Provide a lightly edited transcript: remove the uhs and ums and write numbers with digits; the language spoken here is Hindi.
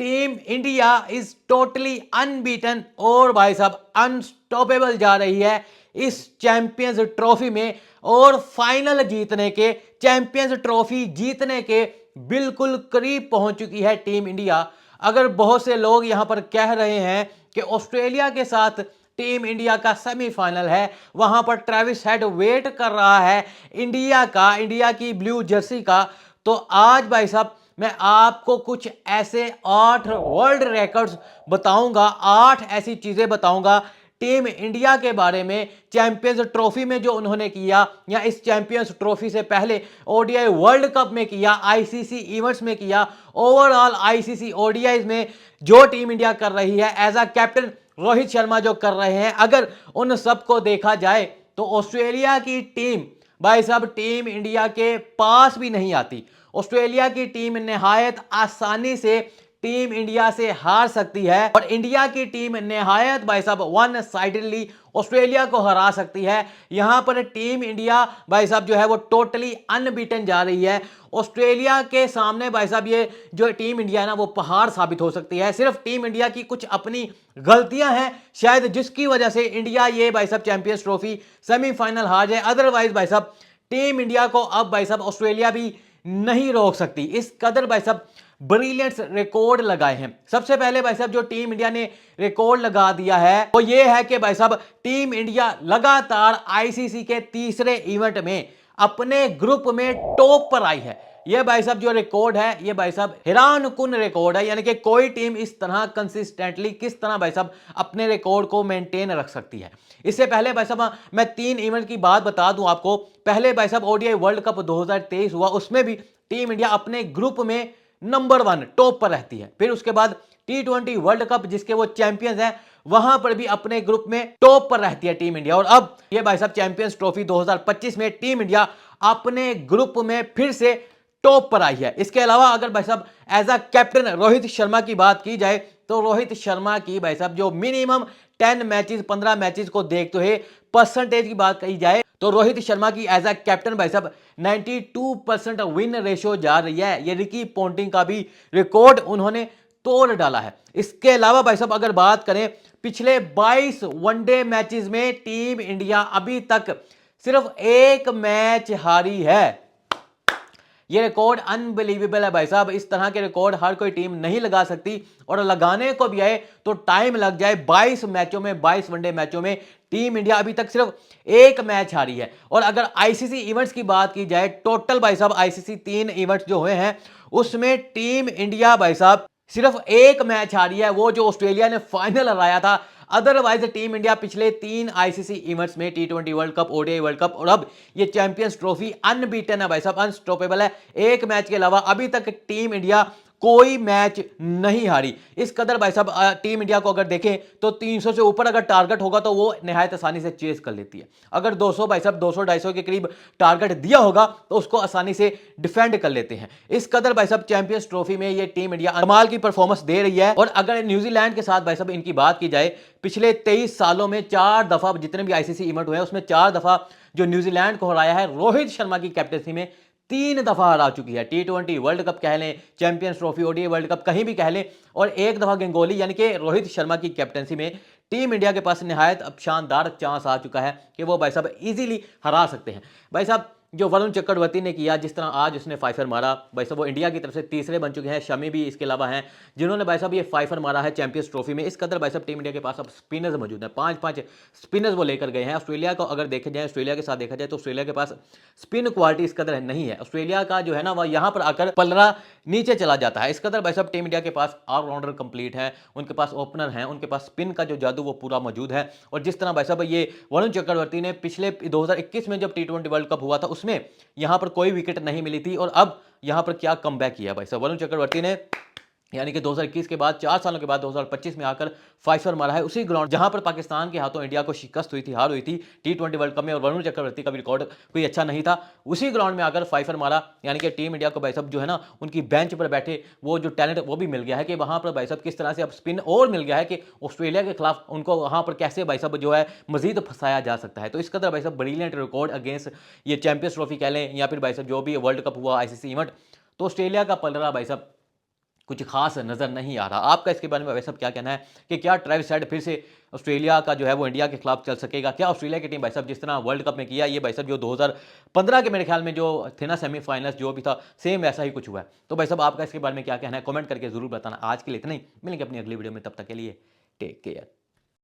Team India is totally unbeaten और भाई साहब अनस्टॉपेबल जा रही है इस चैंपियंस ट्रॉफी में और फाइनल जीतने के, चैंपियंस ट्रॉफी जीतने के बिल्कुल करीब पहुंच चुकी है टीम इंडिया। अगर बहुत से लोग यहां पर कह रहे हैं कि ऑस्ट्रेलिया के साथ टीम इंडिया का सेमीफाइनल है, वहां पर ट्रेविस हेड वेट कर रहा है इंडिया की ब्लू जर्सी का, तो आज भाई साहब मैं आपको कुछ ऐसे 8 वर्ल्ड रिकॉर्ड्स बताऊंगा, 8 ऐसी चीजें बताऊंगा टीम इंडिया के बारे में, चैंपियंस ट्रॉफी में जो उन्होंने किया या इस चैंपियंस ट्रॉफी से पहले ओडीआई वर्ल्ड कप में किया, आईसीसी इवेंट्स में किया, ओवरऑल आईसीसी ओडीआई में जो टीम इंडिया कर रही है as a captain Rohit Sharma जो कर रहे हैं, अगर उन सबको देखा जाए तो ऑस्ट्रेलिया की टीम भाई साहब टीम इंडिया के पास भी नहीं आती। ऑस्ट्रेलिया की टीम निहायत आसानी से टीम इंडिया से हार सकती है और इंडिया की टीम निहायत भाई साहब वन साइडेडली ऑस्ट्रेलिया को हरा सकती है। यहां पर टीम इंडिया भाई साहब जो है वो टोटली अनबीटन जा रही है। ऑस्ट्रेलिया के सामने भाई साहब ये जो टीम इंडिया है ना वो पहाड़ साबित हो सकती है। सिर्फ टीम इंडिया की कुछ अपनी गलतियां हैं शायद जिसकी वजह से इंडिया ये भाई साहब चैंपियंस ट्रॉफी सेमीफाइनल हार जाए, अदरवाइज भाई साहब टीम इंडिया को अब भाई साहब ऑस्ट्रेलिया भी नहीं रोक सकती। इस कदर भाई साहब ब्रिलियंट रिकॉर्ड लगाए हैं। सबसे पहले भाई साहब जो टीम इंडिया ने रिकॉर्ड लगा दिया है वो ये है कि भाई साहब टीम इंडिया लगातार आईसीसी के तीसरे इवेंट में अपने ग्रुप में टॉप पर आई है। ये भाई साहब जो रिकॉर्ड है ये भाई साहब हैरान कुन रिकॉर्ड है, यानी कि कोई टीम इस तरह कंसिस्टेंटली किस तरह भाई साहब अपने रिकॉर्ड को मेंटेन रख सकती है। इससे पहले भाई साहब मैं 3 इवेंट की बात बता दूं आपको। पहले भाई साहब ओडीआई वर्ल्ड कप 2023 हुआ, उसमें भी टीम इंडिया अपने ग्रुप में नंबर 1 टॉप पर रहती है। फिर उसके बाद T20 वर्ल्ड कप जिसके वो चैंपियंस हैं वहां पर भी अपने ग्रुप में टॉप पर रहती है टीम इंडिया। और अब ये भाई साहब चैंपियंस ट्रॉफी 2025 में टीम इंडिया अपने ग्रुप में फिर से टॉप पर आई है। इसके अलावा अगर भाई साहब as a captain Rohit Sharma की बात की जाए तो रोहित शर्मा की भाई साहब जो मिनिमम 10 मैचेस 15 मैचेस को देखते हुए परसेंटेज की बात कही जाए तो रोहित शर्मा की एज अ कैप्टन भाई साहब 92% विन रेशियो जा रही है। ये रिकी पॉन्टिंग का भी रिकॉर्ड उन्होंने तोड़ डाला है। इसके अलावा भाई साहब अगर बात करें पिछले 22 वनडे मैचेस में टीम इंडिया अभी तक सिर्फ एक मैच हारी है। ये रिकॉर्ड अनबिलीवेबल है भाई साहब। इस तरह के रिकॉर्ड हर कोई टीम नहीं लगा सकती और लगाने को भी आए तो टाइम लग जाए। 22 मैचों में 22 वनडे मैचों में टीम इंडिया अभी तक सिर्फ एक मैच हारी है। और अगर आईसीसी इवेंट्स की बात की जाए टोटल भाई साहब आईसीसी 3 इवेंट्स जो हुए हैं उसमें टीम इंडिया भाई साहब सिर्फ एक मैच हारी है, वो जो ऑस्ट्रेलिया ने फाइनल हराया था। अदरवाइज टीम इंडिया पिछले 3 आईसीसी इवेंट्स में T20 world cup, ODI world cup और अब ये चैंपियंस ट्रॉफी अनबीटन है भाई साहब, अनस्टॉपेबल है। एक मैच के अलावा अभी तक टीम इंडिया कोई मैच नहीं हारी। इस कदर भाई साहब टीम इंडिया को अगर देखें तो 300 से ऊपर अगर टारगेट होगा तो वो निहायत आसानी से चेस कर लेती है। अगर 200 भाई साहब 200-250 के करीब टारगेट दिया होगा तो उसको आसानी से डिफेंड कर लेते हैं। इस कदर भाई साहब चैंपियंस ट्रॉफी में ये टीम इंडिया कमाल की परफॉर्मेंस दे रही है। और अगर न्यूजीलैंड के साथ भाई साहब इनकी बात की जाए पिछले 23 सालों में 4 दफा जितने भी आईसीसी इवेंट हुए हैं उसमें 4 दफा जो न्यूजीलैंड को हराया है रोहित शर्मा की कैप्टनसी में 3 दफा हरा चुकी है। T20 वर्ल्ड कप कह लें, champions trophy, ODI world cup कहीं भी कह लें, और एक दफा गंगोली यानी कि रोहित शर्मा की कैप्टनसी में टीम इंडिया के पास निहायत अब शानदार चांस आ चुका है कि वो भाई साहब इजीली हरा सकते हैं। भाई साहब जो वरुण चक्रवर्ती ने किया, जिस तरह आज उसने फाइफर मारा भाई साहब, वो इंडिया की तरफ से तीसरे बन चुके हैं। शमी भी इसके अलावा हैं जिन्होंने भाई साहब ये फाइफर मारा है चैंपियंस ट्रॉफी में। इस कदर भाई साहब टीम इंडिया के पास अब स्पिनर्स मौजूद हैं, 5-5 स्पिनर्स वो लेकर गए हैं। ऑस्ट्रेलिया को अगर देखे जाए, ऑस्ट्रेलिया के साथ देखा जाए तो ऑस्ट्रेलिया के पास स्पिन क्वालिटी इस कदर नहीं है। ऑस्ट्रेलिया का जो है ना वह यहाँ पर आकर पलरा नीचे चला जाता है। इस कदर भाई साहब टीम इंडिया के पास ऑलराउंडर कंप्लीट है, उनके पास ओपनर हैं, उनके पास स्पिन का जो जादू वो पूरा मौजूद है। और जिस तरह भाई साहब ये वरुण चक्रवर्ती ने पिछले 2021 में जब T20 वर्ल्ड कप हुआ था उसमें यहां पर कोई विकेट नहीं मिली थी और अब यहां पर क्या कमबैक किया भाई साहब वरुण चक्रवर्ती ने, यानी कि 2021 के बाद 4 सालों के बाद 2025 में आकर फाइफर मारा है उसी ग्राउंड जहां पर पाकिस्तान के हाथों इंडिया को शिकस्त हुई थी, हार हुई थी T20 वर्ल्ड कप में। और वरुण चक्रवर्ती का भी रिकॉर्ड कोई अच्छा नहीं था, उसी ग्राउंड में आकर फाइफर मारा। यानी कि टीम इंडिया को भाई साहब जो है ना उनकी बेंच पर बैठे वो जो टैलेंट वो भी मिल गया है कि वहां पर भाई साहब किस तरह से अब स्पिन और मिल गया है कि ऑस्ट्रेलिया के खिलाफ उनको वहां पर कैसे भाई साहब जो है मजीद फंसाया जा सकता है। तो इस कदर भाई साहब ब्रिलियंट रिकॉर्ड अगेंस्ट ये चैंपियंस ट्रॉफी कह लें या फिर भाई साहब जो भी वर्ल्ड कप हुआ आईसीसी इवेंट, तो ऑस्ट्रेलिया का पलड़ा भाई साहब कुछ खास नज़र नहीं आ रहा। आपका इसके बारे में भाई साहब क्या कहना है कि क्या ट्रेविस हेड फिर से ऑस्ट्रेलिया का जो है वो इंडिया के खिलाफ चल सकेगा? क्या ऑस्ट्रेलिया की टीम भाई साहब जिस तरह वर्ल्ड कप में किया, ये भाई साहब जो 2015 के मेरे ख्याल में जो थे ना सेमीफाइनल्स जो भी था, सेम वैसा ही कुछ हुआ है। तो भाई साहब आपका इसके बारे में क्या कहना है? कमेंट करके ज़रूर बताना। आज के लिए इतना ही, मिलेंगे अपनी अगली वीडियो में, तब तक के लिए टेक केयर।